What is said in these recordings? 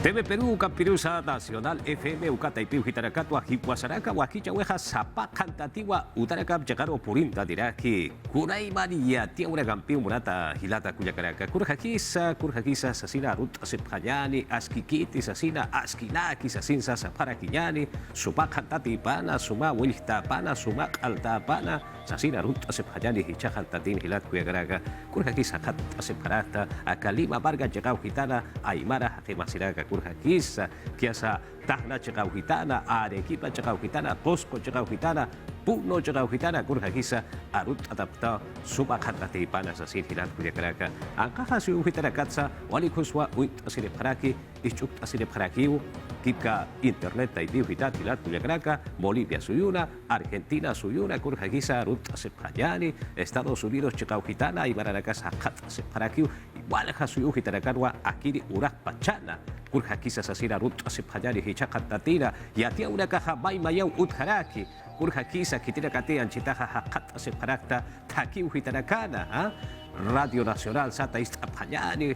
TV Perú, Campirusa Nacional FM, Ucataipiu, Hitaracatua, Hipuasaraca, Huaquicha, Hueja, Zapa, Cantatiwa, Utaracap, Chacaro, Purinta, Diraki, Kurai María, Tiaura Campiu, Murata, Hilata, Cuyacaraca, Curjaquisa, Sasina, Rut, Sepjayani, Asquiquiti, Sasina, Asquilaki, Sasinsa, Saparaquiñani, Supa, Cantati, Pana, Suma, Wilta, Pana, Suma, Alta, Pana, Sasina, Rut, Sepjayani, Hichajantatin, Hilat, Cuyacaraca, Curjaquisa, Cat, Separata, Acalima, Varga, Chacao, Gitana, Aymara, Gemasiraca, Curjaquisa, Kiasa, Tahna, Chacao, Gitana, Arequipa, Chacao, Gitana, Cosco, Chacao, Gitana, Puno, Chacao, Gitana, Curjaquisa, Arut, Adapta, Suba, Cantati, Pana, Sasin, Hilat, Cuyacaraca, Ancaja, Su, Hitaracatza, Walikuswa, Uit, Asineparaki, Ichuk, Asineparaki, Kipka, Internet, Taipiu, Hitat, Hilat, Cuyacaraca, Bolivia, Suyuna, Argentina, Suyuna, Curjaquisa, Arut, Sepjayani, Estados Unidos, Chacao, Gitana, y Baranacasa, Cat, Separakiu, igual Suyu, Hitaracarua, Akiri, Urak, Pachana, Curjaquisa, Sasira, Rut, Sepjayani, Hichacantatina, y Atia, una caja, Mayau, Utharaki, Curjaquisa, Kitiracate, Anchitaja, Hakat, Separakta, Takiu, Hitaracana, Radio Nacional, Sata, Istapayani,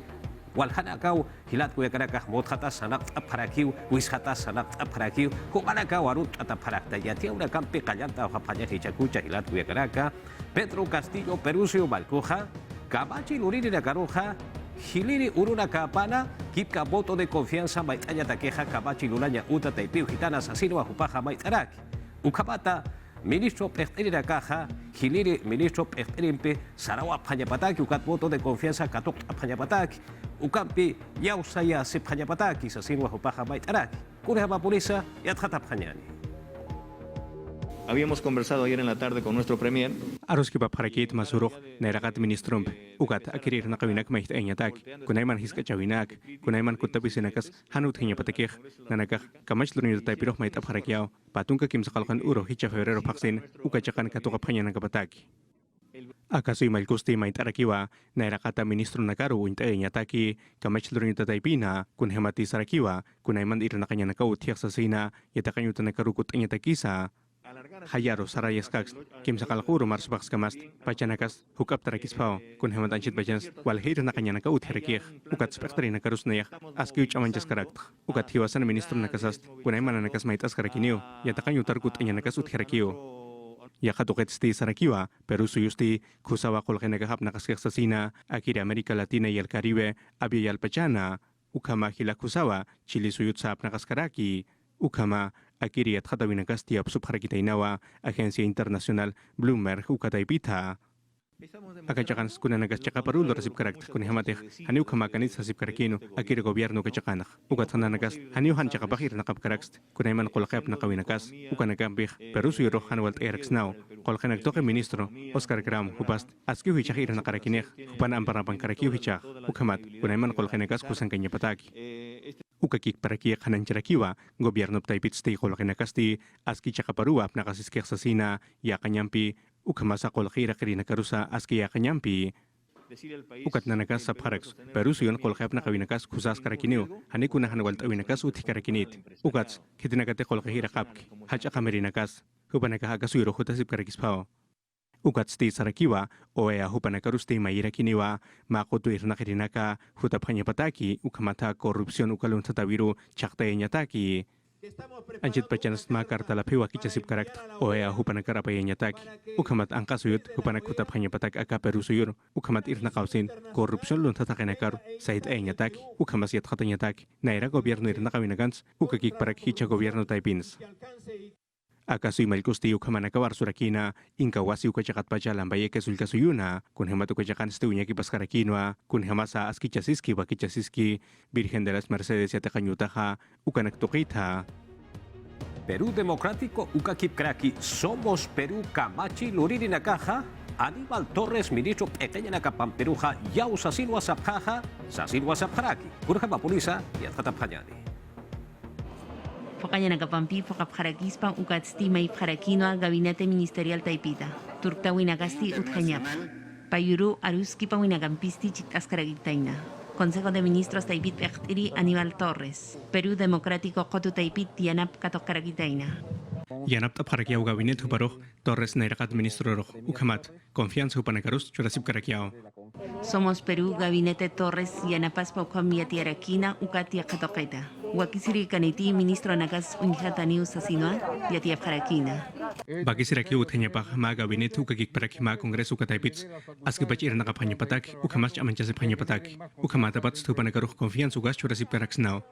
Walhanakau, Hilat Cuyacaraca, Motjata, Sanap, Aparakiu, Wishata, Sanap, Aparakiu, Humanakau, Arut, Ataparakta, y Atia, una campe, Callanta, Japaya, Hichacucha, Hilat Cuyacaraca, Pedro Castillo, Perusio, Balcoja, Cabachi, Lurini, Caroja, Hiliri, Uruna, Capana, Kipka, voto de confianza, Maitaya, Taqueja, Cabachi, Lulaña, Uta, Taipiu, Gitana, Asasino, Ajupaja, Maitaraki, Ucapata, Ministro Pechterina Caja, Hiliri, Ministro Pechterimpe, Sarawa, Pañapataki, Ucat, voto de confianza, Catok, Pañapataki, Ucampi, Yausaya, Sepañapataki, Asasino, Ajupaja, Maitaraki, Curjaba Purisa, y Atjata Pañani. Habíamos conversado ayer en la tarde con nuestro premier. Aruski paparakit masurok neragat ministrum ugat akirir nakawinak mahit enyatak kunaiman hiska chawinak kunaiman kutabisinakas hanut hinya patakih nanakah kamach lurni taipirok mahit aparakiao patunka kim sakalkan uro hicha febrero paksin ukachakan katuka panyana kapataki akaso imalkusti mahit arakiwa nerakata ministro nakaru winta enyataki kamach lurni taipina kun hemati sarakiwa kunaiman irnakanya nakau tiak sasina yatakanyu tanakaru kut enyatakisa Hayaro Sarayas Kax, Kim Sakalakuro Mars Bax Kamast, Pachanakas, Hukap Tarakis Pao, kun Hemantanchit Bajans, while Hir Nakanyaka ut Herkir, Ukat Spectre Nakarus Neach, Askiuch Amanjas Karak, Ukat Hiwasan Minister Nakasast, Kunaiman Nakas Maitas Karakinio, Yatakanyu Tarkut and Nakasut Herakio. Yakatuket Sti Sarakiwa, Peru Suyusti, Kusawa Kolgenagahap Nakaskak Sasina, Akiri America Latina y el Caribe, Abia Alpachana, Ukama Hilakusawa, Chili Suyutsap Nakaskaraki, Ukama, Akiri at Hatawinakasti of Subharakitainawa, Agencia Internacional Bloomberg, Ukataipita. Akachakans kunanagas chakaparulo resip karakter kunihamateh, Haniu Kamakanit Sasip Karakino, Akiri Gobierno Kachakanach, Ukatananagas, Haniu Han Chakapahir Nakap Karakst, Kunaiman Kolakap Nakawinakas, Ukanakambih, Perusu Rohan Walt Eriks Now, Kolkanak Toke Ministro, Oscar Gram, Hupast, Askiu Hichahir Nakarakinech, Hupan Amparapan Karakiu Hichah, Ukamat, Kunaiman Kolkanagas Kusankanya Pataki. Ukakik parakiak hanan charakiwa, gobierno taipit stay kolkinakasti, aski chakaparua nakasiskek sasina, yakanyampi, ukamasa kolkira kirina karusa, aski yakanyampi. Ukat nanakas sa paraks, perusuyon kolkap nakawinakas kusas karakiniw, hanikuna hanwalt awinakas uti karakinit. Ukats, kitinagate kolkahira kapki, hacha kamerinakas, hubanakahagasuiro hutasip karakispao. Ugat sti sarakiwa, oea hupanakarusti mayira kiniwa, makotu irnakirinaka, hutapanya pataki, ukamata korupsyon ukalun tatawiru, chakta enyataki. Anjit pachanas makar talapiwa kichasip karakt, oea hupanakarapa enyataki. Ukamat angkasuyut, hupanakutapanya patak akaperusuyur, ukamat irnakausin, korupsyon lun tatakinakar, sait enyataki, ukamas yathatanyataki, naira gobierno irnakawinagans, ukakik parak hicha gobierno taipins. Akaso imalkusti ukamanakawar surakina, inkawasi ukachakat pacha lambaye kesulka suyuna, kun hematu kachakan steunya kipas karakinwa, kun hemasa askichasiski wakichasiski, Virgen de las Mercedes yatakanyutaja, ukanaktukita. Perú Democrático, Ukakip Kraki, Somos Perú, Camachi, Lurini Nakaja, Aníbal Torres, ministro Pequeña Nakapam Peruja, Yau Sasilwa Sapjaja, Sasilwa Sapjaraki, Kurjaba Pulisa y Atjatapjanyani. Pokanya nagapampi pokapharakispan ukatsti may pharakino gabinete ministerial taipita. Turktawinagasti utkanyap. Payuru aruski pawinagampisti chikaskaragitaina. Consejo de Ministros taipit pechtiri Aníbal Torres. Perú Democrático kotu taipit tianap katokkaragitaina. Yanap taparakiao gabinete huparoh Torres Nairakat Ministro Rojo, Ukamat, confianza hupanakarus, churasip karakiao. Somos Perú, Gabinete Torres, Yanapas Paucamia Tiaraquina, Ucatia Catoqueta. Wakisiri Caniti, Ministro Nagas Unjataniu Sasinoa, Yatia Parakina. Bagi siraki uthanyapah ma gabinete ukagik parakima Kongreso Ukataipits, askipach irnaka panyapatak, Ukamas amanchase panyapatak, Ukamata pats hupanakaruh confianza ugas churasip karaksnao.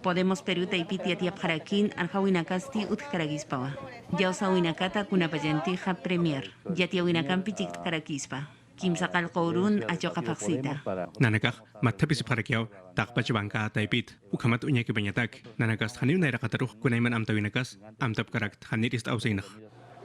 Podemos Perú Taipiti Yatia Parakin, Arjawinakasti Utkaragispawa. Yausa Winakata Kunapayantiha Premier, Yatia Winakampi Karakispa. Kimsakal Korun Achokapaksita. Nanakah, matapis parakiao, takpach bangka taipit, Ukamat unyaki banyatak, Nanakas haniu nairakataruh kunaiman amtawinakas, amtap karakt hanirist ausinach.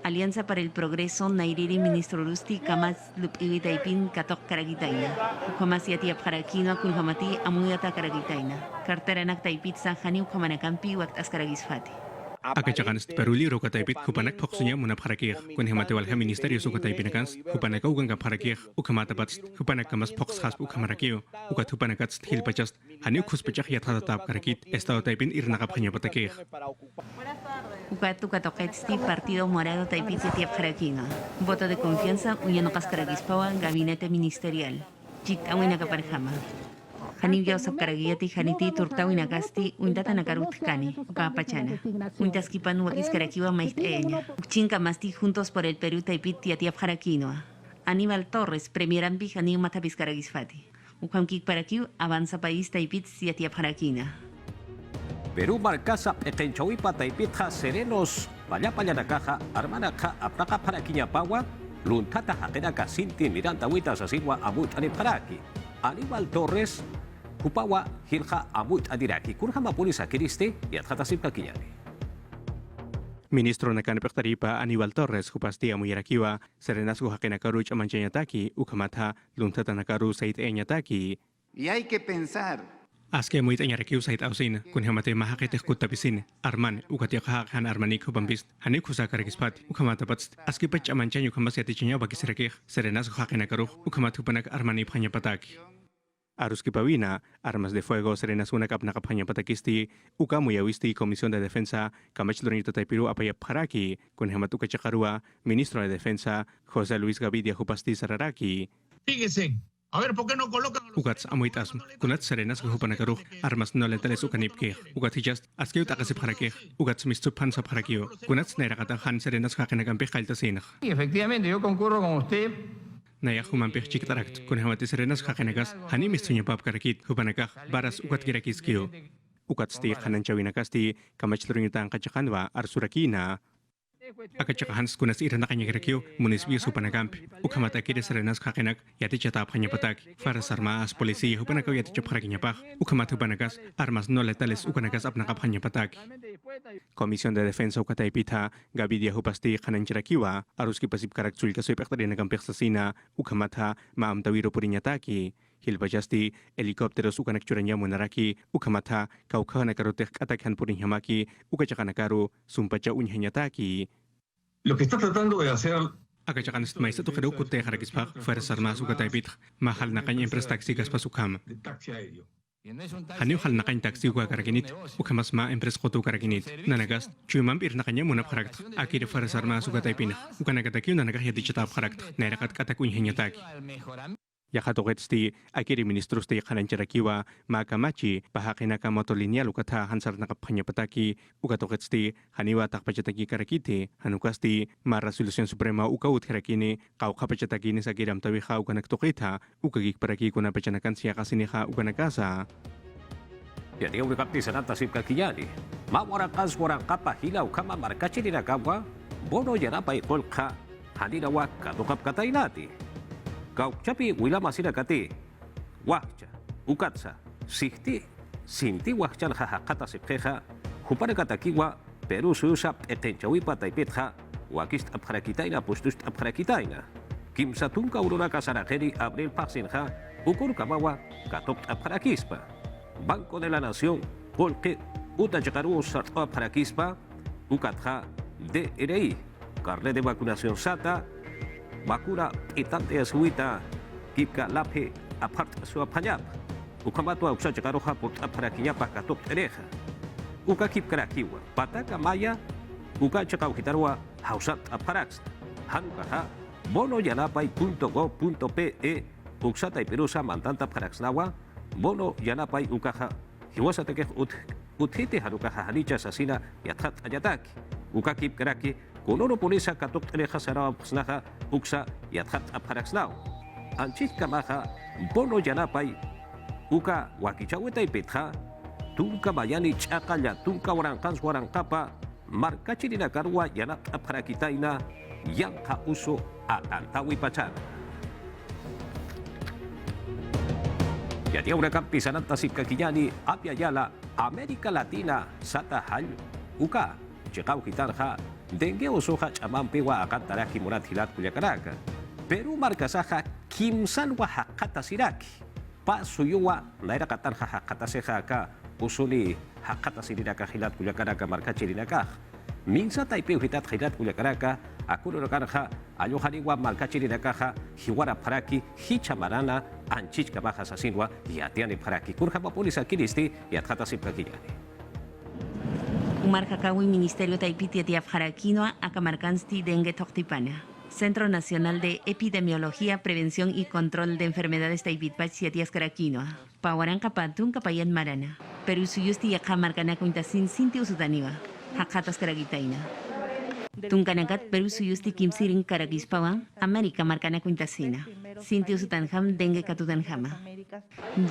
Alianza para el Progreso, Nairiri Ministro Rusti, Kamas Lupiwi Taipin, Katok Karagitaina. Ukamas Yatia Parakino, Kulhamati, Amuyata Karagitaina. Karteranak Taipit, Sanjani, Ukamanakampi, Waktas Karagisfati. Akachakan Peruli roka taipit hupanak poksunya muna parakir kun hemate walha ministerio suka taipinakans hupanak ugang ka parakir ukamata pats hupanak kamas poks has ukamarakio ukat hupanakats hilpachast haniu khuspachak yathata tap karakit estado taipin irnaka phanya patakir Ukatu Katoketsti, Partido Morado Taipit Yatia Parakino. Voto de confianza, Uyanokas Karagispawa, Gabinete Ministerial. Chik Awinaka Parjama. Hanib Yosap Karagiyati Haniti Turtawina Gasti Uindata Nakarut Kani, Ukapachana. Uintaskipan Wakis Karakiwa Maiteña. Uchinka Masti Juntos por el Perú Taipit Tiatiap Jarakinoa. Aníbal Torres, Premier Ampi Hanib Matapis Karagisfati. Ukamkik Parakiu, Avanza País Taipit Tiatiap Jarakina. Perú markasa ekenchawipa taipitja serenos pallapanakaja armanaka apaka parakiña pawa luntata hakenaka sinti miranta wita sasilwa amut aniparaki Aníbal Torres Kupawa Hilja Amut Adiraki, Kurhama Pulisa Kiriste, y Adjatasip Kakiñani. Ministro Nakan Pektaripa Aníbal Torres, Hupasti Amuyarakiwa, Serenasku Hakenakaruch Amanchanyataki, Ukamata, Luntata Nakaru Sait Enyataki. Y hay que pensar. Aske muit Enyarakiu Sait Ausin, Kunhamate Mahakete Kutapisin, Arman, Ukatiaka Han Armanik Hubambist, Hanikusa Karagispat, Ukamata Pats, Askipach Amanchanyu Kambasiatichinya Bakisiraki, Serenasku Hakenakaru, Ukamatupanak Armani Panyapataki. Aruski Pavina, Armas de Fuego, Serenas una capna campaña patakisti, Ukamuyawisti, Comisión de Defensa, Kamachlonito Taipiru Apaya Paraki, con Hamatuka Chakarua, Ministro de Defensa, José Luis Gavidia Jupasti Sararaki. Fíjese, a ver, ¿por qué no colocan a los... Ugats Amuitas, Kunat Serenas Hupanakaru, Armas no letales Ukanipke, Ugatijas, Askiut Akasiparaki, Ugats Mistupan Saparakio, Kunat Nerakata Han Serenas Hakenakampi Haltasinach. Y efectivamente, yo concurro con usted. Naya humampih chiktarakt, kun hamati serenas hakenagas, hani mistunya pap karakit, hupanakah, baras ukat kirakiskio. Ukat sti hanan chawinakasti, kamachlurungitan kachakanwa, arsurakina. Akachakahans kunas iranakanya kirakio, munisipio supanakamp, ukamata kiri serenas hakenak, yati chatap hanyapatak, faras armas, polisi, hupanakaw yati chapharakinyapah, ukamat hupanakas, armas no letales ukanakas apnakap hanyapatak. Comisión de Defensa Ukataipita, Gavidia Hupasti Hananchirakiwa, Aruski Pasip Karakzul Kasoy Pektarina Kampeksasina, Ukamata, Maam Tawiro Purinyataki, Hilbajasti, Helicópteros Ukanakchuranya Munaraki, Ukamata, Kaukana Karotek Atakan Purinyamaki, Ukachakanakaru, Sumpacha Unyanyataki. Lo que está tratando de hacer Akachakan Maisa Tukero Kute Harakispach, Fuerzas Armadas Ukataipit, Mahal Nakanya Empresa Taxicas Pasukam. de taxi aéreo. Haniu hal nakain taxi uka karakinit, ukamas ma empresa koto karakinit. Nanagas, chuyumam ir nakanya muna parakt. Akire Fuerzas Armadas Ukataipin, ukanakatakiu nanagah yati chatap parakt. Nairakat katakuin hanyataki. Yakatogetsti, akiri ministros te Hananchirakiwa, Makamachi, Bahakinaka motolineal ukata hansar nakapanyapataki, Ukatogetsti, Haniwa takpachataki karakiti, Hanukasti, Ma Resolución Suprema ukaut karakini, Kaukapachataki ni sakiram tawiha ukanaktokita, Ukagik paraki kunapachanakan siya kasiniha ukanakasa. Yani ang wikap ni Sanata Sip Kakiñani. Mawarakas warangkapa hilaw kama markachi nakawa, bono yarapa ikolka, hanirawa kadukap katainati. Kaukchapi wilama sinakati, wakcha, ukatsa, sihti, sinti wakchal hahakata sipjeja, hupanakatakiwa, Peru susap etenchawipa taipitja, wakist abharakitaina pustust abharakitaina. Kimsatunka uruna kasarakeri abril paksinja, ukur kamawa, katok abharakispa. Banco de la Nación, polke, utachakaru sarto abharakispa, ukatja, DRI, carnet de vacunación SATA, Bakura itante asuita kipka laphe apart su apanyap ukamatu uksa chakaroha put aparakinya pakatok tereja uka kipkara kiwa pataka maya uka chakau hitarwa hausat aparax hanukaha bonoyanapay.gov.pe uksatay pirusa mantanta paraxnawa bono yanapay ukaha hiwasateke uthite hanukaha hanicha sasina yathat ayataki ukakip karaki kunono punisa katuk teleja sarawa psnaha uksa yathat aparaxnaw anchit kamaha bono yanapay uka wakichawetay pitha tunka bayani chakalla tunka warankans warankapa markachirina karwa yanap aparakitaina yang uso atantawi pacar. Jadi orang kampisan tasip kakiyani apiayala Amerika Latina sata hal uka chekau kitarha denge usoha chamampewa akan taraki murat hilat kulyakaraka. Peru markasaha kimsan wa hakata siraki. Pa suyuwa naira katarha hakata sehaka usuli hakata sirinaka hilat kulyakaraka markachirinaka. Minsa taipeu hitat hilat kulyakaraka aku rokarha ayohaniwa markachirinaka hiwara paraki hichamarana anchich kabaja sasinwa yatiane paraki kurjama polisa kiristi yathata sipkakiyani. Marca Kawi Ministerio Taipiti Tiaf Jarakinoa, Acamarcansti Dengue Tochtipana. Centro Nacional de Epidemiología, Prevención y Control de Enfermedades Taipitpach Siatias Carakinoa. Pawaran Kapatun Kapayan Marana. Perú Suyusti Yakamarcana Quintasin Sinti Usutaniwa. Hakatas Karagitaina. Tunkanakat Perú Suyusti Kimsirin Karagispawan. América Marcana Quintasina. Sinti Usutanham Dengue Katutanhama.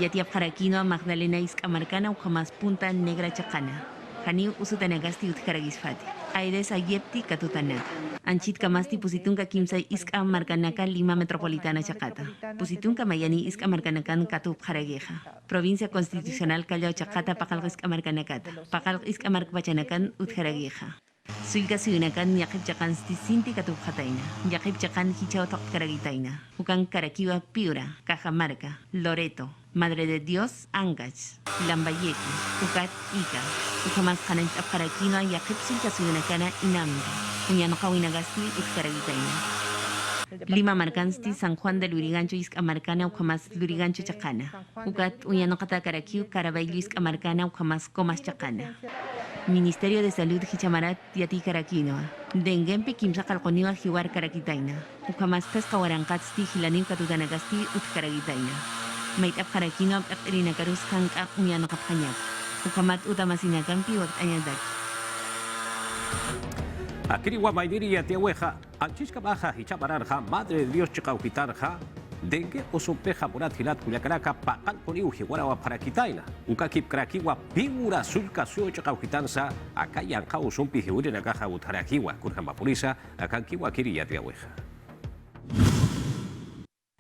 Yatiaf Jarakinoa Magdalena Iskamarcana Ujamas Punta Negra Chacana. Hani usutanagasti utkaragisfati. Aides ayepti katutanaka. Anchit kamasti pusitunka kimsa iska marcanaka Lima Metropolitana Chacata. Pusitunka mayani iska marcanakan katu jarageja. Provincia Constitucional Callao Chacata pakal iska marcanakata. Pakal iska markbachanakan utkarageja. Suilka suyunakan yakip chakansti sinti katu jataina. Yakip chakan hichao tokkaragitaina. Ukan Caraquiva Piura, Cajamarca, Loreto, Madre de Dios, Angach, Lambayeki, Ucat, Ica, Ucamas Canant Aparaquino, Yakipsil Casuyunacana, Inamda, Uñanocawinagasti, Uxcaragitaina. Lima Marcansti, San Juan del Lurigancho, Iscamarcana, Ucamas Lurigancho Chacana. Ucat, Uñanocata Caraquiu, Carabayllo, Iscamarcana, Ucamas Comas Chacana. Ministerio de Salud Hichamarat, Yati Caraquinoa. Dengempe Kimsa Calconiwa, Jiwar Caraquitaina. Ucamas Pescahuarancatsti, Hilaniu Catutanagasti, Utcaragitaina. Mait ap Karakino ap Irina Karus Kanka Unyano Kapanyat. Ukamat Utamasinakan Piwat Anyadak. Akiriwa Maidiri Yatiaweja, Anchiska Baja Hichamaranja, Madre de Dios Chicaupitarja, Dengue Osumpeja Murat Hilat Kuyakaraka, Pakal Koniu Hiwarawa Parakitaina, Ukakip Krakiwa, Pigura Sulka Suyo Chicaupitanza, Akayanka Usumpi Hiurina Caja Utarakiwa, Kurjama Polisa, Akankiwa Kiri Yatiaweja.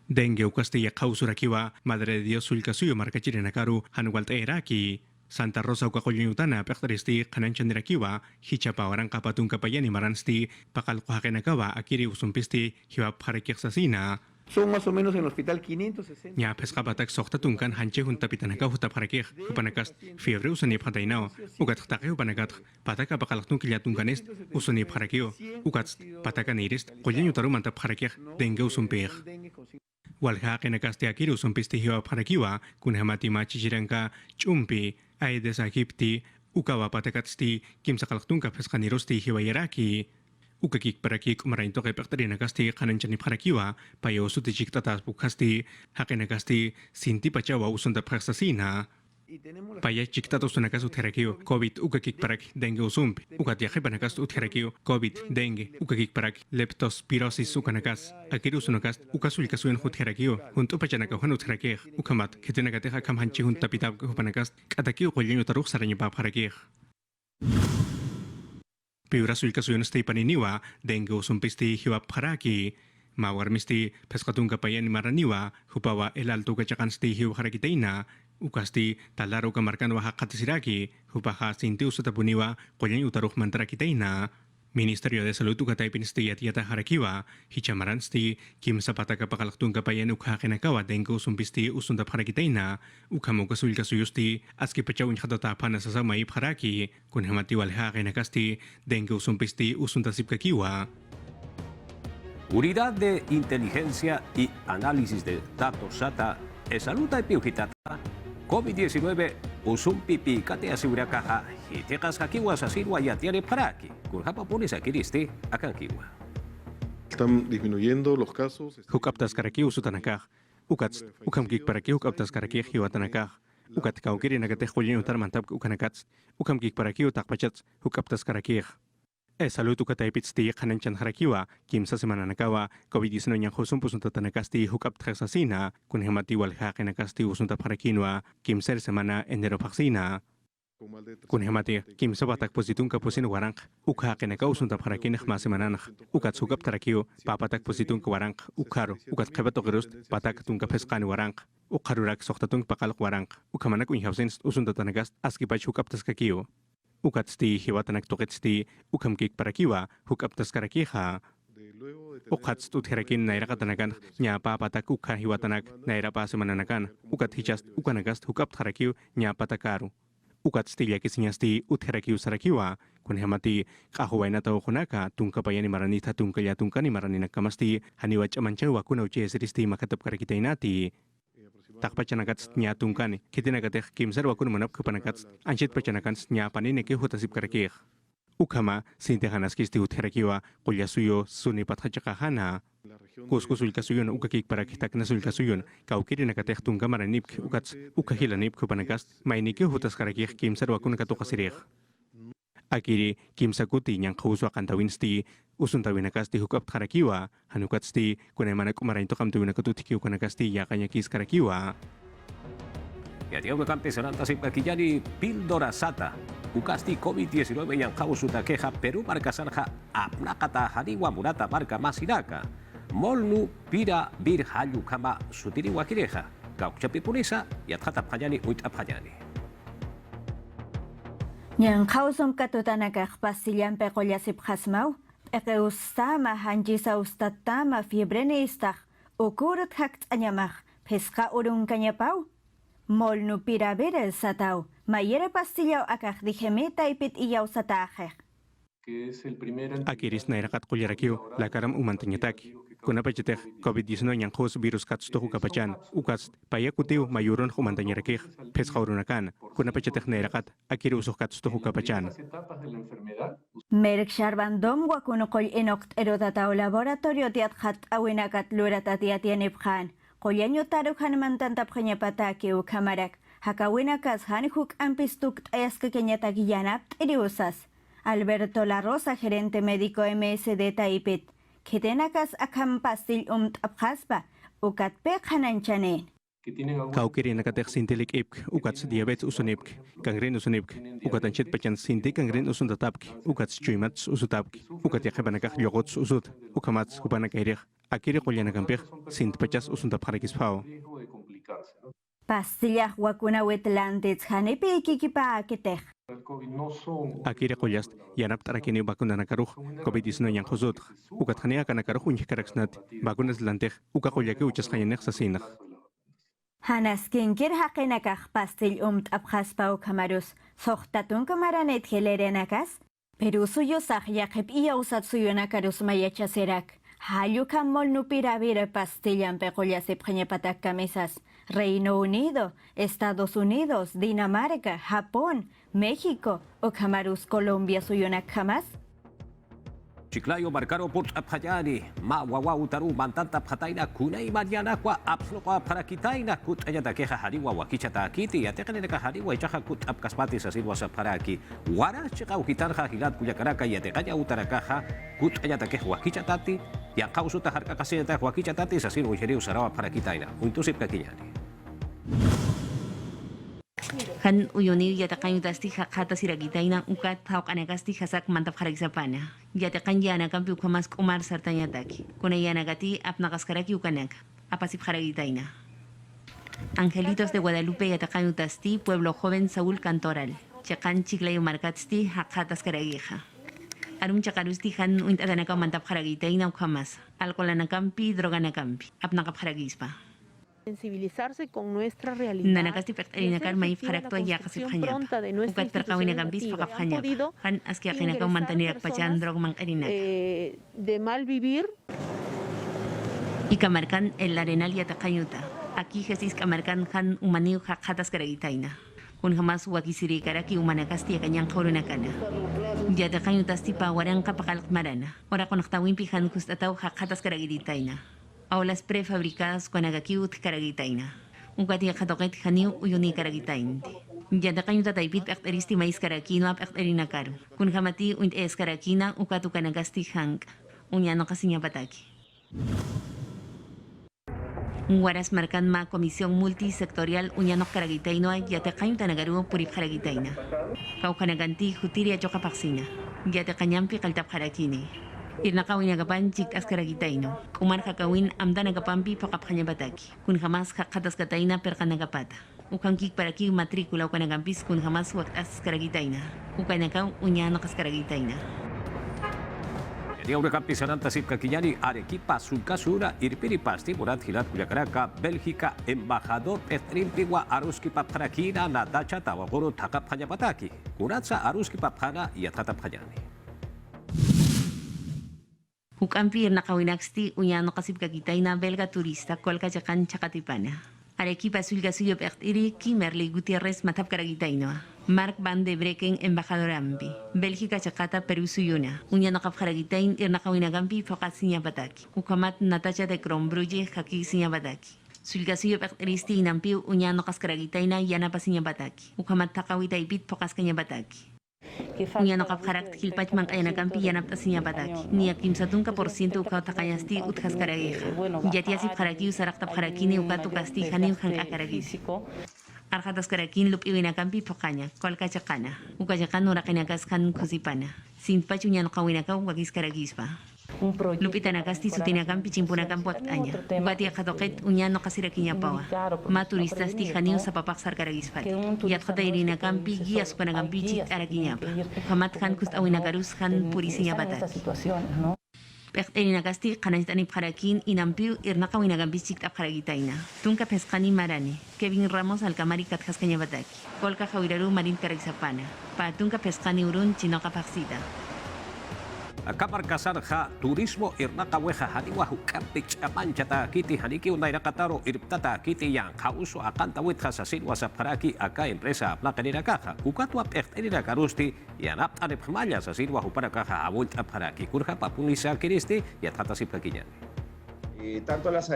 Dengue ukastilla kausurakiwa Madre de Dios sulkasuyo markachirinakaru hanuwalta eraki Santa Rosa ukakoyunutana pektristi kananchandirakiwa hichapa waranka patun kapayani maransti pakal kuhakenakawa akiri usumpisti hiwa parakixasina. Son más o menos en el hospital 560. Nya pescapatak soktatunkan hanche juntapitanaka hutaparakih hupanakas fiebre usani patainao ukat takeh hupanakat pataka pakalaktung kilyatunkanist usani parakio ukat patakanirist koyanyutaru mantap parakih dengue usumpih. Walha kenakasti akiri usumpisti hiwa parakiwa kunhamati machichiranka chumpi aides akipti ukawa patakatsti kimsakalaktunka pescanirosti hiwa yaraki. Ukakik parakik umarainto kay pektarinakasti kananchani parakiwa payo sutichik tatas bukasti hakenakasti sinti pachawa usunda praksasina. Paya chiktato sunakas utherakio COVID ukakik parak dengue usumpi ukatiaje panakas utherakio COVID dengue ukakik parak leptospirosis ukanakas akiru sunakas ukasulkasuen utherakio junto pachanaka hun utherakih ukamat ketenakateja kamhanchi junta pitab panakas katakio qollino taruk saranya pa parakih. Piura sulkasuen steipaniniwa dengue usumpisti hiwa paraki mawarmisti pescatunga payan maraniwa hupawa el alto kachakansti hiwa harakitaina ukasti talaro kamarkan wa hakatisiraki hupaha sinti usatapuniwa qoyan utaruh mantarakitaina. Ministerio de Salud ukataipinsti yatiata harakiwa hichamaransti kimsapataka pakalaktunga payan ukhakenakawa dengue usumpisti usunda harakitaina ukamuka sulkasuyusti aski pachawin hatata panasasamai paraki kunhamati walhakenakasti dengue usumpisti usunda sipkakiwa. Unidad de Inteligencia y Análisis de Datos SATA, Salud y Piujitata, COVID-19, Usumpipi, Katea Sigurakaja, Hitekas hakiwa sa silwa yatiane paraki. Kurhapa pones akiristi akan kiwa. Están disminuyendo los casos. Hukaptas karaki usutanakaj. Ukats, ukamkik paraki hukaptas karaki hiwatanakaj. Ukat kaukiri nagate julin utar mantab ukanakats. Ukamkik paraki utakpachats hukaptas karaki. Salud ukataipitsti kananchan harakiwa, kimsa semana nakawa, COVID-19 yang khusum pusunta tanakasti hukap traksasina, kunhemati walhaqi nakasti usunta harakinwa, kimser semana enero vaksina. Kunhemati kimsa batak positun kapusin warang, ukhaqi naka usunta harakin khma semananakh, ukat hukap tarakiyo, papatak positun ka warang, ukharo, ukat qabato girust, patak tunka pesqani warang, ukharurak soqtatun paqalq warang, ukamanak unhausin usunta tanakast askipach hukap taskakiyo. Ukatsti hiwatanak toketsti ukamkik parakiwa hukaptas karakiha. Ukatst uthirakin nairakatanakan nyapa patak ukha hiwatanak nairapa semananakan ukat hichast ukanagast hukap tharakiw nyapa takaru. Ukatsti yakisinyasti uthirakiw sarakiwa kunhamati kahuwaina tau khunaka tungkapayani maranita tungkaya tungkani maraninak kamasti haniwach amanchawa kunauche siristi makatap karakitainati. Tak pacanakat nya tungkani kitinagateh kimsar wakun manap kepanakats anchit pacanakan nya panine ke hutasip karakih ukama sintehanas kisti utherakiwa qulya suyo suni pathachakahana kuskusul kasuyon ukakik parakhitak nasul kasuyon kaukiri nakateh tungkamaranip ukats ukahilanip kepanakas mainike hutas karakih kimsar wakun katukasirih akiri kimsakuti nyang khuswa kantawinsti usuntawinakasti hukap kharakiwa hanukatsti kunemanak umarainto kamtuwinakatutikiw kanakasti yakanya kis karakiwa. Yatiaw kampesanan tasip kakijani pildora sata ukasti COVID-19 yang kausuta keha Peru markasarha apnakata haniwa murata marka masinaka molnu pira bir halu kama sutiri wakireha kaukchapi punisa yathatap hajani uitap hajani. Yang kausum katutanakah pasilyan pekolyasip khasmaw, ustama hanjisa ustatama fibrenistah, ukurut hakt anyamah, peska urung kanyapaw, molnu pirabere sataw, mayere pasilyaw akah dijemeta ipit iyaw satajeh. Akiris nairakat kulyarakiw, lakaram umantanyataki. Kuna pacheteh COVID-19 yang khus virus katsutohu kapachan, ukas payakutiw mayuron humantanyarakih, peskhaurunakan, kuna pacheteh nairakat, akiri usuh katsutohu kapachan. Merk sharbandom wakunukoy enokt erodataw laboratorio tiathat awinakat luratatiatianiphan, kolyanyo tarukhan mantantap kanyapataki u kamarak, hakawinakas hanhuk ampistuk ayaskakanyatakiyanap eriusas. Alberto La Rosa, gerente médico MSD Taipit, Ketenakas akam pastil abhaspa, ukat pekhananchane. Kaukiri nakatek sintilik ipk, ukat diabetes usunipk, kangren usunipk, ukat anchit pachan sinti kangren usuntatapk, ukat chuyimats usutapk, ukat yakabanakak yogots usut, ukamats kupanakairih, akiri kolyanakampiq, sint pachas usuntapharakisphao. Pastillas wakuna wetlandits hanepi kikipa aketeh. Akiri kolyast yanap tarakini bakuna nakaruh COVID-19 yang khuzut ukat khania kana karuh unjih karaksnat bakunas lanteh uka kolyake uchas khayanek sasinakh Hanas kinkir haqinakah pastil abkhaspa kamarus sohtatun kamaranet helerenakas Peru suyo sahyaqib iya usat suyo nakarus mayachaserak Hayu kamol nupirabir pastillan pekolyasip khanyapatak kamisas Reino Unido, Estados Unidos, Dinamarca, Japón, México o Camarus, Colombia suyonak jamás? Chiclayo marcaro por apjayani, ma wawa utaru mantanta pataina kunai mariana kwa apsloqa para kitaina kut ayata keha hariwa wakichata kiti yatekane ka hariwa ichaha kut apkaspati sasilwa saparaki wara chika ukitarha hilat kuyakaraka yatekaya utarakaha kut ayata keh wakichatati ya kausuta harka kaseta wakichatati sasil ujeri usarawa para kitaina untusip kakiyani. Han uyoni yatakan yutasti hakata siragitaina ukat hauk anagasti hasak mantap haragisapana. Yatakan yana kampi ukamas kumar sartanyataki. Kuna yana gati apnagaskaraki ukanak. Apasip haragitaina. Angelitos de Guadalupe yatakan yutasti Pueblo Joven Saúl Cantoral. Chakan Chiclayo Marcatsti hakatas karagija. Arum chakarusti han uintatanaka mantap haragitaina ukamas. Alcoholanakampi droganakampi. Apnakap haragispa. Sensibilizarse con nuestra realidad. Nanakasti pertarinakar may parakto ya kasi kanyap. Ukat perkawinagambis pakapanyap. Han askia kinakaw mantanirak pachan drog mang arinak. De mal vivir. Ikamarkan el arenal yatakayuta. Aquí Jesús kamarkan han umaniw hakatas karagitaina. kun hamas wakisiri karaki umanakasti kanyang kaurunakana. Jada kanyo tasti pa warang kapakalak marana. Ora konaktawin pihan kustataw hakatas karagiditayna. Aulas prefabricadas con agakiut karagitayna. Ungkati katoket haniu uyuni karagitaynti. Jada kanyo tataipit akteristi mais karakino ap akterina karu. Kun hamati unt es karakina ukatu kanagasti hank. Unyano kasinya bataki. Waras marcan ma comisión multisectorial uñano karagitaino yate kayo tanagaru purip karagitaina. Kau kanaganti hutiria joka paksina. Yate kanyampi kaltap karakini. Irna kawin agapan jik as karagitaino. Kumar kakawin amda nagapampi pakap kanya bataki. Kun hamas kakatas kataina per kanagapata. Ukang kik para ki matrikula ukanagampis kun hamas wak as karagitaina. Ukanakaw uñano kas karagitaina. Dia udah kampisanan tasip kakinyani Arequipa Sulcasura irpiri pasti murat hilat Cuyacaraka Bélgica embajador Petrimpiwa Aruski Papharakina Natacha Tawagoro Takap Hanyapataki Kuratsa Aruski Paphana ia tatap hanyani. Hukampir nakawinaksti unyano kasip kakitayna belga turista kolka jakan Chakatipana. Arequipa Sulcasuyo Pertiri Kimberly Gutiérrez matap karagitayno. Mark Van de Breken, embajador Ampi. Bélgica Chacata, Perú Suyuna. Uñano Kapjaragitain, Irnakawinagampi, Fokat Siñabataki. Ukamat Natacha de Crombruje, Haki Siñabataki. Sulcasuyo Perteristi Inampiu, Uñano Kaskaragitaina, Yanapa Siñabataki. Ukamat Takawita Ipit, Fokas Kañabataki. Uñano Kapjarak, Hilpachman Ayanagampi, Yanapta Siñabataki. Ni a 15% Ukautakayasti, Utkaskaragaja. Yatiasip Harakiu, Sarakta Harakini, Ukatu Kastijani, Hankakaragisi. Arhatas karakin lup iwinakampi pokanya, kolka chakana. Ukachakan urakinakas kan kusipana. Sin pachunya no kawinakaw wagis karagispa. Lupita nakasti sutinakampi chimpunakampi waktaña. Bati akatoket unya no kasirakinya pawa. Ma turistas tijaniu sa papaksar karagispati. Yatkata irinakampi gias panakampi chit arakinya pa. Ukamat kan kust awinakarus kan purisinya bataki. Pekteninagasti kanajtani parakin inampiu irnakawinagampi chikta paragitaina. Tunka pescani marane. Kevin Ramos alkamari katkaskaña bataki. Kolka jawiraru marin karagisapana. Patunka pescani urun chinoka paksita. Kamar kasarja turismo irnakaweja haniwahu kampich amanchata kiti haniki unairakataro irptata kiti yang kauso akanta witja sasin wasaparaki aka empresa plakanira kaja ukatwa pechtenira karusti yanap anep malla sasin wahu para kaja awult aparaki kurja papunisa kiristi yatata sipkakinya.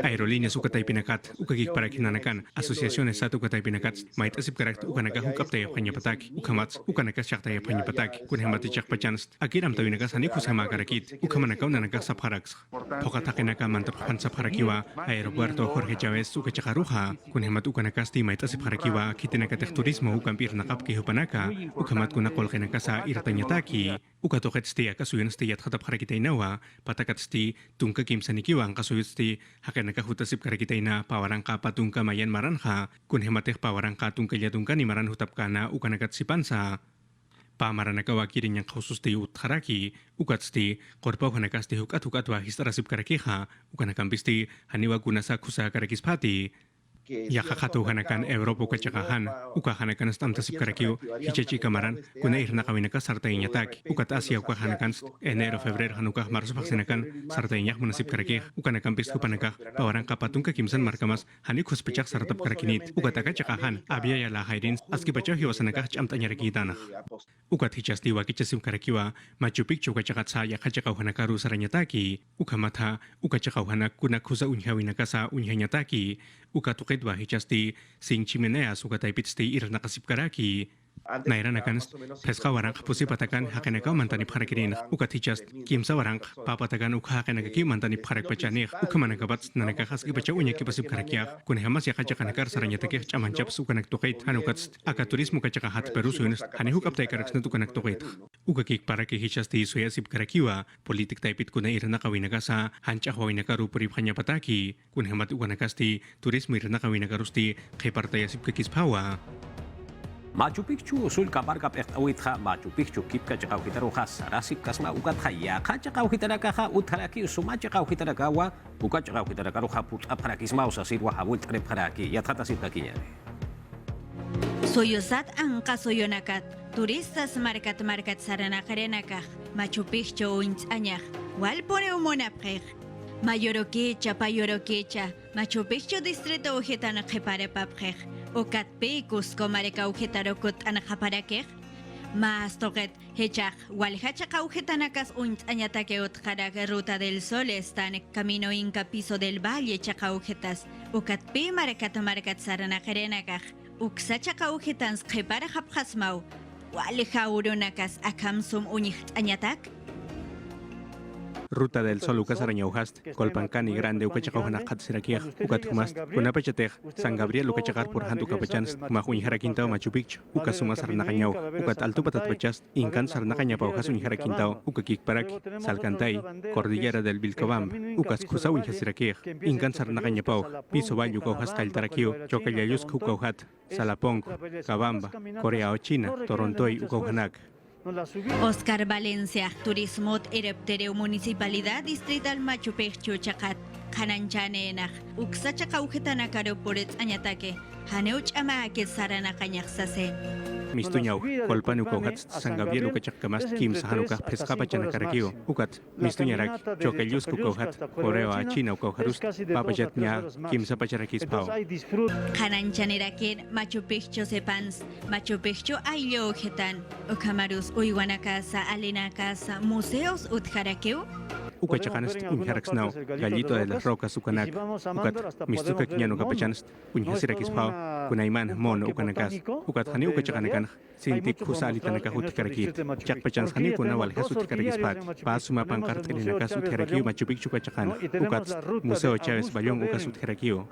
Aerolíneas Ukatay Pinakat, Ukagik para Kinanakan, Asociaciones Sat Ukatay Pinakat, Mait Asip Karak, Ukanaka Hukaptay Panyapatak, Ukamats, Ukanakas Chaktay Panyapatak, Kunhamati Chakpachans, Akiram Tawinakas Hanikus Hamakarakit, Ukamanakaw Nanakas Saparaks, Pokatakinaka Mantapan Saparakiwa, Aeropuerto Jorge Chávez, Ukachakaruja, Kunhamat Ukanakasti, Mait Asip Harakiwa, Kitinakatek Turismo, Ukampir Nakapki Hupanaka, Ukamat Kunakol Kenakasa Irtanyataki, Ukatohetsti, Akasuyan Stiat Hatap Harakitainawa, Patakatsti, Tunka Kim Sanikiwa, Kasuyut Hakanaka hutasip karakitaina pawarangka patungka mayan maranja kun hemateh pawarangka tungka ni maran hutapkana ukanakat sipansa pamaranaka wakirin yang khusus ti utharaki ukatsti korpa hanakasti hukat wa histarasip karakiha ukanakambiste haniwa gunasa kusa karakispati Yakakato hanakan Europa kachakahan, uka hanakan stamtasip karakio, hichachi kamaran, kuna irna kawinaka sartainya tak, ukat Asia uka hanakan enero febrero hanuka marzo vaksinakan sartainya munasip karakih, uka nakampis kupanaka, pawarang kapatungka kimsan markamas, hanik hospechak sartap karakinit, ukat akachakahan, abia ya lahairin, aski pachah hiwasanaka chamtanya rakitanah. Ukat hichasti wakichasim karakiwa, Machu Picchu kachakat sa yakachakaw hanakaru saranya taki, uka mata, uka chakaw hanak kuna kusa unyhawinaka sa unyhanya taki, uka tukidwa hichasti sing chimenea sukatay pitsti irna kasip karaki. Nairanakan peska warang pusi patakan hakanaka mantani parakirin ukat hichast kimsa warang papatakan ukha hakanaka mantani parak pachanih ukamanakabat nanaka haski pacha unya kipasip karakia kun hamas yakachakanakar saranya takih chamancap sukanak tukait hanukat aka turismo kachakahat perusunes hanihuk aptay karaksna tukanak tukait ukakik paraki hichasti suyasip karakiwa politik taipit kuna irna kawinaka sa hanchahwinaka rupuri phanyapataki kun hamat ukanakasti turismo irna kawinaka rusti khepartayasip kakispawa. Machu Picchu sul kabar kap awitha Machu Picchu kip ka chakaw hitaruha sarasip kasma ukat haya ka chakaw hitaraka utharaki suma chakaw hitarakawa ukat chakaw hitarakaruha put aparakisma usa sirwa habult reparaki yathata sipkakinya. Soyosat ang kasoyonakat turistas markat sarana karenaka Machu Picchu uins anyah wal pone umonapkeh Mayorokecha payorokecha Machu Picchu distrito ujetana khepare papkeh ukat pe Cusco mareka ujetarokut anakaparakej, mas toket hechaj walhachaka ujetanakas añatake utjarak Ruta del Sol están camino Inca Piso del Valle chaka ujetas, ukat pe marekat markat saranajerenakaj, uksachaka ujetans qepara hapjasmau, walha urunakas akamsum uñicht añatak. Ruta del Sol ukas arañaujast, Colpancani grande ukachakauhana qatsirakiaj, ukatjumast, kunapachatej, San Gabriel ukachakar por hantu kapachans, majuñjara quintao Machu Picchu, ukasuma sarnaqañau, ukat altupatatpachast, incan sarnaqañapau hasuñjara quintao, ukakikparaki, Salcantay, Cordillera del Vilcabam, ukas kusauñjasirakiaj, incan sarnaqañapau, Piso Valle ukaujas kailtarakio, Chocallayusca ukauhat, Salapong, Cabamba, Corea o China, Torontoy ukauhanak. Oscar Valencia, Turismo Ereptereu Municipalidad Distrital Machu Picchu Chacat, Hananchanenak, Uxachaca Ujetanacaro por Añataque, Haneuch Amake Sarana Cañaxase. Mistuñau, Colpan ukauhat, San Gabriel ukachakamas, Kim Sahanuka, Pescapachanacarakio, Ukat, Mistuñarak, Chocayus ukauhat, Corea China ukauharus, Papayatña, Kim Sapacharakis Pau. Hananchanerakir, Machu Picchu Sepans, Machu Picchu Ayo Ujetan, Ucamarus Uywanacasa, Alenacasa, Museos Utjarakeu. Ukachakanast, Unjaraxnau, Gallito de las Rocas, Ucanac, Ukat, Mistuca Quiñano Capachanast, Unjasirakis Pau, Kunaiman, Mono, Ucanakas, Ukat Hani Ukachakanekan, Sintik Husalitanaka Utkarakit, Chakpachans Hani Kunawal Hasutkarakis Pat, Pasuma Pancart in Nakasutkarakio, Machu Picchu Kachakan, Ukat, Museo Chávez Bayón, Ukasutkarakio.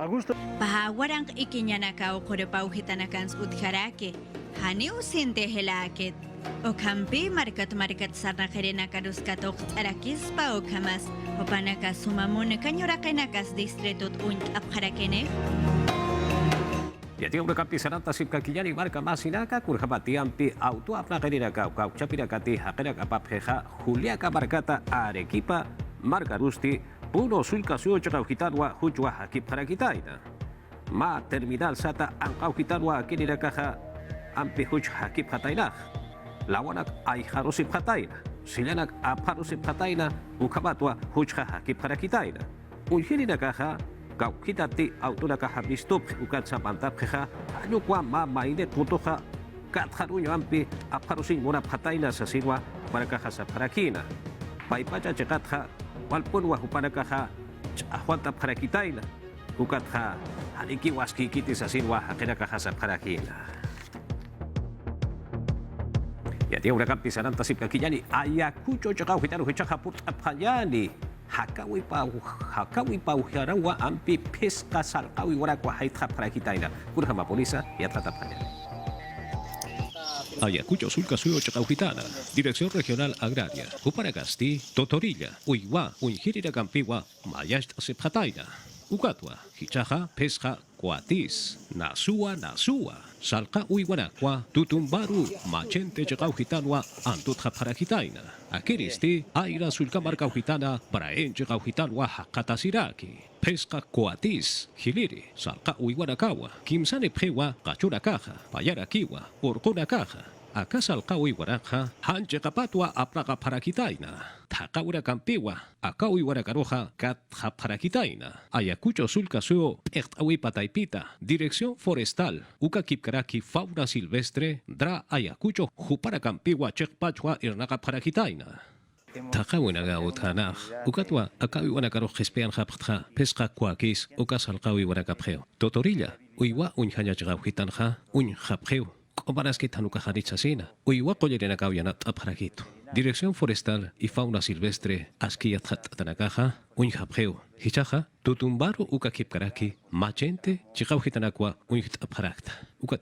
Pahawarang Ikinyanaka o Korepau Hitanakans Utjarake, Hani Usinte Helaket. Okampi markat sarna kerena karuskatok arakispa okamas opanaka sumamune kanyurakenakas distritut unt apharakene. Ya tiene una campisaranta sipkakiyani marca masinaka kurjapatiampi auto apnakeraka kauchapirakati hakeraka papjeja Juliaca marcata Arequipa marca rusti puno sulka suochakaujitanwa hujwa hakipharakitaina. Ma terminal sata ankaujitanwa kinirakaja ampi huj hakiphatainak. Lawanak ay harusip hataina, silanak aparusip hataina, ukabatwa hujha hakip harakitaina. Unhiri nakaha, kaukitati autunakaha bistup ukat sa pantapkeha, anukwa mamaine tutoha, katharuño ampi aparusin muna hataina sa sinwa parakaha sa parakina. Paipacha chekatha, walpunwa hupanakaha, ahuantap harakitaina, ukatha, hanikiwaski kiti sa sinwa hakinakaha sa parakina. Ya tiene una campisaranta sipkakiyani Ayacucho chakau hitanu hichaja put apayani hakawi pau harawa ampi pesca salkawi warakwa haitha parakitaina kurhama polisa y atlatapayani. Ayacucho sulka suyo chakaujitana, Dirección Regional Agraria, Uparagasti, Totorilla, Uiwa, Unjirira Campiwa, Mayash Sepjataina, Ucatwa, Hichaja, Pesca, Cuatis, Nasua, Salka Uiwanakwa, Tutumbaru, Machente Chakaujitanwa, Antutja Parajitaina, Akiristi, Aira Sulkamar Kaujitana, Braen Chakaujitanwa, Hakatasiraki, Pesca Cuatis, Hiliri, Salka Uiwanakawa, Kimsane Prewa, Kachurakaja, Payarakiwa, Urkunakaja, Akasal Kawi Waraka, Hanche Kapatwa, Apraga Parakitaina, Takaura Campiwa, Akawi Warakaroja, Katja Parakitaina, Ayacucho Sulcasuo, Ektawi Pataipita, Dirección Forestal, Uka Kipkaraki, Fauna Silvestre, Dra Ayacucho, Jupara Campiwa, Chekpachwa, Irnaga Parakitaina. Takawinaga Utanaj, Ukatwa, Akawi Wanakaro Jespean Haptja, Pesca Kuakis, Ukasal Kawi Warakapgeo, Totorilla, Uiwa Unjanya Jitanja, Unjapgeo. Comparaski tanuka harichasina, uiwa collerena kauyanat aparakito. Dirección Forestal y Fauna Silvestre, Askiyat Tanakaja, Unjapgeo, Hichaja, Tutumbaru Ukakipkaraki, Machente, Chikaujitanakwa, Unjit Aparakta.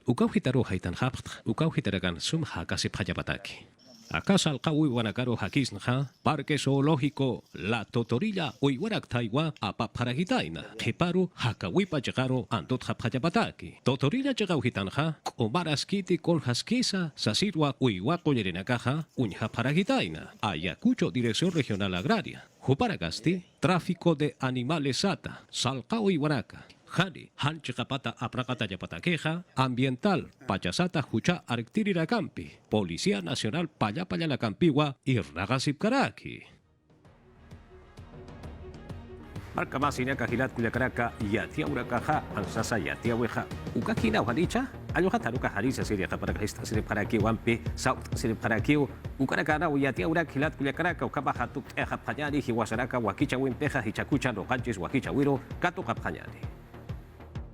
Ukauhitaro Haitan Hapt, Ukaujitaragan Sum Hakasip Hayapataki. Acá Salkawi Wanakaro Hakisnja, Parque Zoológico La Totorilla, Uiwarak Taiwa, Apaparagitaina, Jiparu, Hakawipa Chegaro, Antot Hapayapataki. Totorilla Chegauhitanja, Omaraskiti Kolhaskisa, Sasirwa, Uiwako Yerenakaja, Unjaparagitaina, Ayacucho Dirección Regional Agraria, Juparagasti, Tráfico de Animales Sata, Salkao Iwanaka. Hani, Hanchikapata Aprakata Yapataqueja, Ambiental, Pachasata Jucha Arctirira Campi, Policía Nacional Payapaya la Campiwa, Irnagasip Karaki. Marka masina kahilat kuyakaraka ya tiaura kaha ang sasa ya tiaweha. Uka kina hanicha ayo hataruka harisa siria para kahista sirip karaki wampe south sirip karaki ukara kana ya tiaura kilat kuyakaraka ukaba hatuk hapanyani hiwasaraka wakicha wimpeja hichakucha no kanchis wakicha wiro kato hapanyani.